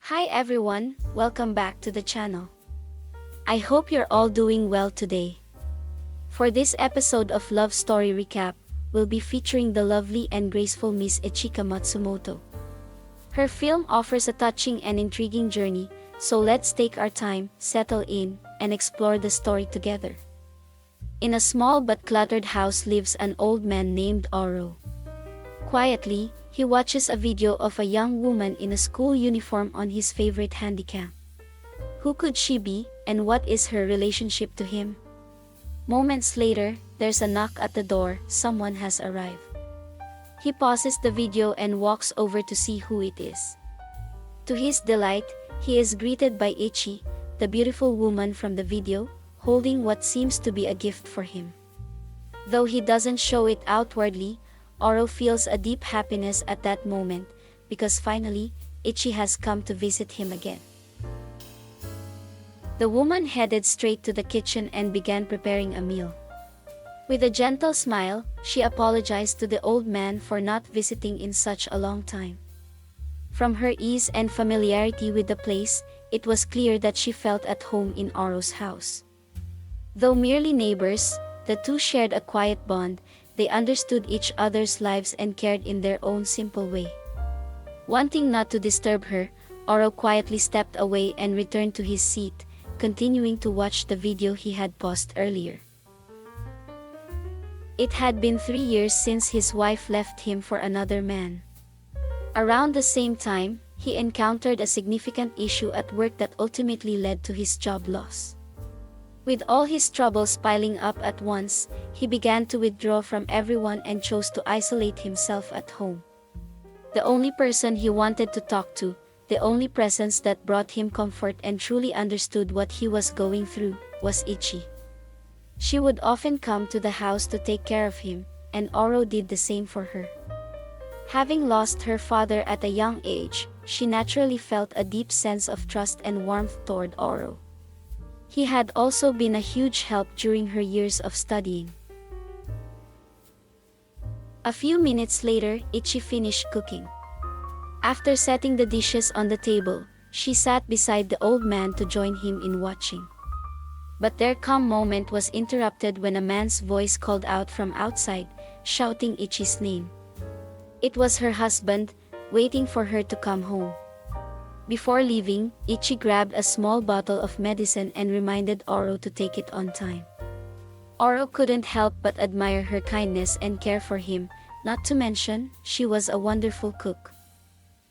Hi everyone, welcome back to the channel. I hope you're all doing well today. For this episode of Love Story Recap, we'll be featuring the lovely and graceful Miss ICHIKA Matsumoto. Her film offers a touching and intriguing journey, so let's take our time, settle in, and explore the story together. In a small but cluttered house lives an old man named Oro. Quietly, he watches a video of a young woman in a school uniform on his favorite handycam. Who could she be, and what is her relationship to him? Moments later, there's a knock at the door. Someone has arrived. He pauses the video and walks over to see who it is. To his delight, he is greeted by Ichi, the beautiful woman from the video, holding what seems to be a gift for him. Though he doesn't show it outwardly, Oro feels a deep happiness at that moment, because finally, Ichi has come to visit him again. The woman headed straight to the kitchen and began preparing a meal. With a gentle smile, she apologized to the old man for not visiting in such a long time. From her ease and familiarity with the place, it was clear that she felt at home in Oro's house. Though merely neighbors, the two shared a quiet bond. They understood each other's lives and cared in their own simple way. Wanting not to disturb her, Oro quietly stepped away and returned to his seat, continuing to watch the video he had paused earlier. It had been 3 years since his wife left him for another man. Around the same time, he encountered a significant issue at work that ultimately led to his job loss. With all his troubles piling up at once, he began to withdraw from everyone and chose to isolate himself at home. The only person he wanted to talk to, the only presence that brought him comfort and truly understood what he was going through, was Ichi. She would often come to the house to take care of him, and Oro did the same for her. Having lost her father at a young age, she naturally felt a deep sense of trust and warmth toward Oro. He had also been a huge help during her years of studying. A few minutes later, Ichi finished cooking. After setting the dishes on the table, she sat beside the old man to join him in watching. But their calm moment was interrupted when a man's voice called out from outside, shouting Ichi's name. It was her husband, waiting for her to come home. Before leaving, Ichi grabbed a small bottle of medicine and reminded Oro to take it on time. Oro couldn't help but admire her kindness and care for him, not to mention, she was a wonderful cook.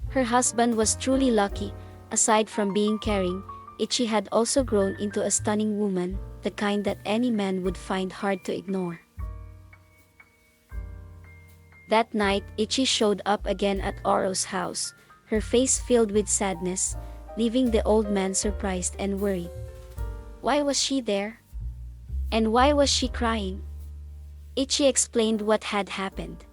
Her husband was truly lucky. Aside from being caring, Ichi had also grown into a stunning woman, the kind that any man would find hard to ignore. That night, Ichi showed up again at Oro's house, her face filled with sadness, leaving the old man surprised and worried. Why was she there? And why was she crying? Ichi explained what had happened.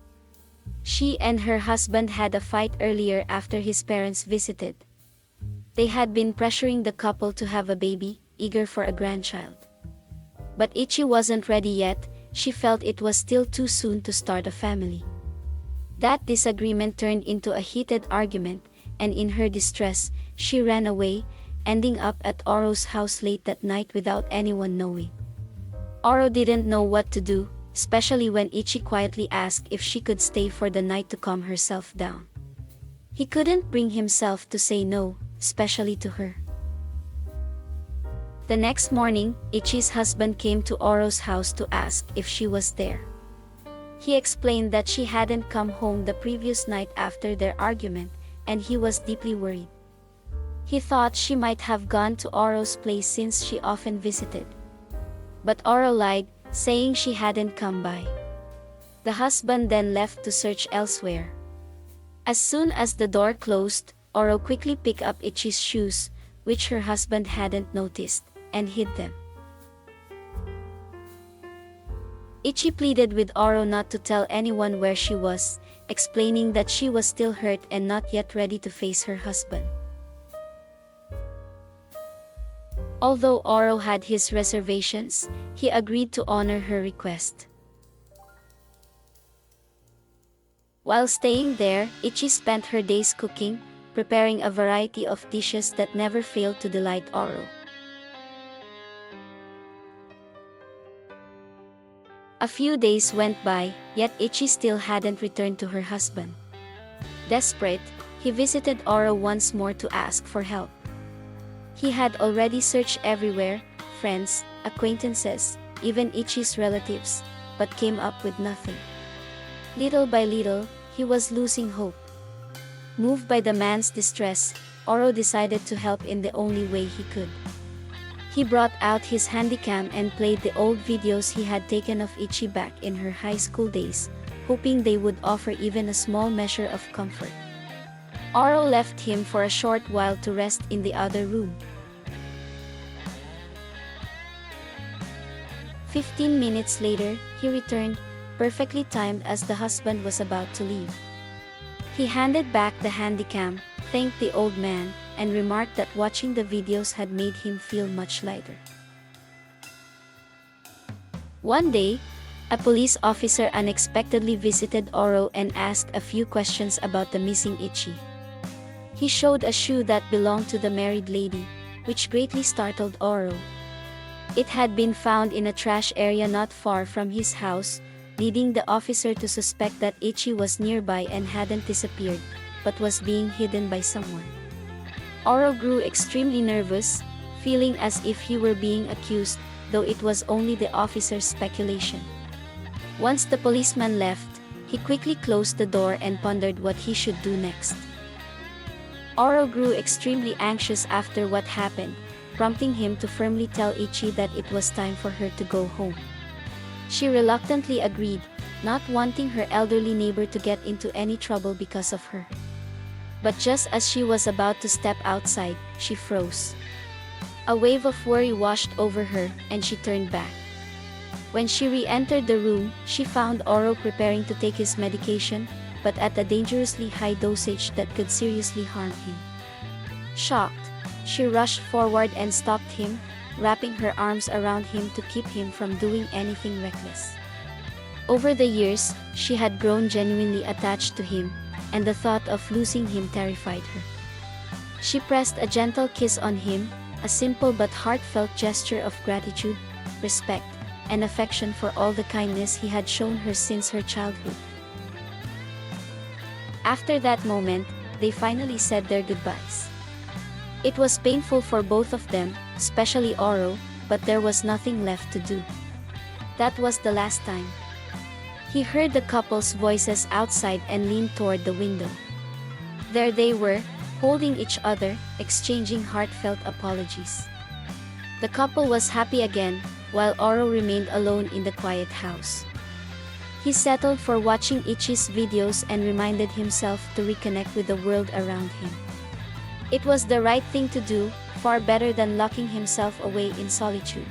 She and her husband had a fight earlier after his parents visited. They had been pressuring the couple to have a baby, eager for a grandchild. But Ichi wasn't ready yet. She felt it was still too soon to start a family. That disagreement turned into a heated argument, and in her distress, she ran away, ending up at Oro's house late that night without anyone knowing. Oro didn't know what to do, especially when Ichi quietly asked if she could stay for the night to calm herself down. He couldn't bring himself to say no, especially to her. The next morning, Ichi's husband came to Oro's house to ask if she was there. He explained that she hadn't come home the previous night after their argument, and he was deeply worried. He thought she might have gone to Oro's place since she often visited. But Oro lied, saying she hadn't come by. The husband then left to search elsewhere. As soon as the door closed, Oro quickly picked up Ichi's shoes, which her husband hadn't noticed, and hid them. Ichi pleaded with Oro not to tell anyone where she was, explaining that she was still hurt and not yet ready to face her husband. Although Oro had his reservations, he agreed to honor her request. While staying there, Ichi spent her days cooking, preparing a variety of dishes that never failed to delight Oro. A few days went by, yet Ichi still hadn't returned to her husband. Desperate, he visited Oro once more to ask for help. He had already searched everywhere, friends, acquaintances, even Ichi's relatives, but came up with nothing. Little by little, he was losing hope. Moved by the man's distress, Oro decided to help in the only way he could. He brought out his handycam and played the old videos he had taken of Ichi back in her high school days, hoping they would offer even a small measure of comfort. Oro left him for a short while to rest in the other room. 15 minutes later, he returned, perfectly timed as the husband was about to leave. He handed back the handycam, thanked the old man, and remarked that watching the videos had made him feel much lighter. One day, a police officer unexpectedly visited Oro and asked a few questions about the missing Ichi. He showed a shoe that belonged to the married lady, which greatly startled Oro. It had been found in a trash area not far from his house, leading the officer to suspect that Ichi was nearby and hadn't disappeared, but was being hidden by someone. Oro grew extremely nervous, feeling as if he were being accused, though it was only the officer's speculation. Once the policeman left, he quickly closed the door and pondered what he should do next. Oro grew extremely anxious after what happened, prompting him to firmly tell Ichi that it was time for her to go home. She reluctantly agreed, not wanting her elderly neighbor to get into any trouble because of her. But just as she was about to step outside, she froze. A wave of worry washed over her, and she turned back. When she re-entered the room, she found Oro preparing to take his medication, but at a dangerously high dosage that could seriously harm him. Shocked, she rushed forward and stopped him, wrapping her arms around him to keep him from doing anything reckless. Over the years, she had grown genuinely attached to him, and the thought of losing him terrified her. She pressed a gentle kiss on him, a simple but heartfelt gesture of gratitude, respect, and affection for all the kindness he had shown her since her childhood. After that moment, they finally said their goodbyes. It was painful for both of them, especially Oro, but there was nothing left to do. That was the last time. He heard the couple's voices outside and leaned toward the window. There they were, holding each other, exchanging heartfelt apologies. The couple was happy again, while Oro remained alone in the quiet house. He settled for watching Ichi's videos and reminded himself to reconnect with the world around him. It was the right thing to do, far better than locking himself away in solitude.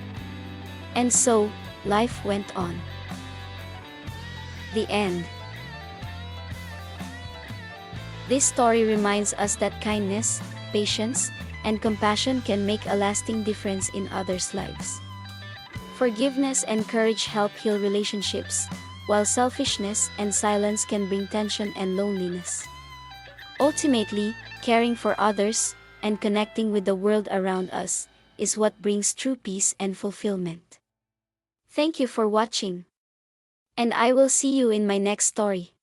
And so, life went on. The end. This story reminds us that kindness, patience, and compassion can make a lasting difference in others' lives. Forgiveness and courage help heal relationships, while selfishness and silence can bring tension and loneliness. Ultimately, caring for others, and connecting with the world around us, is what brings true peace and fulfillment. Thank you for watching. And I will see you in my next story.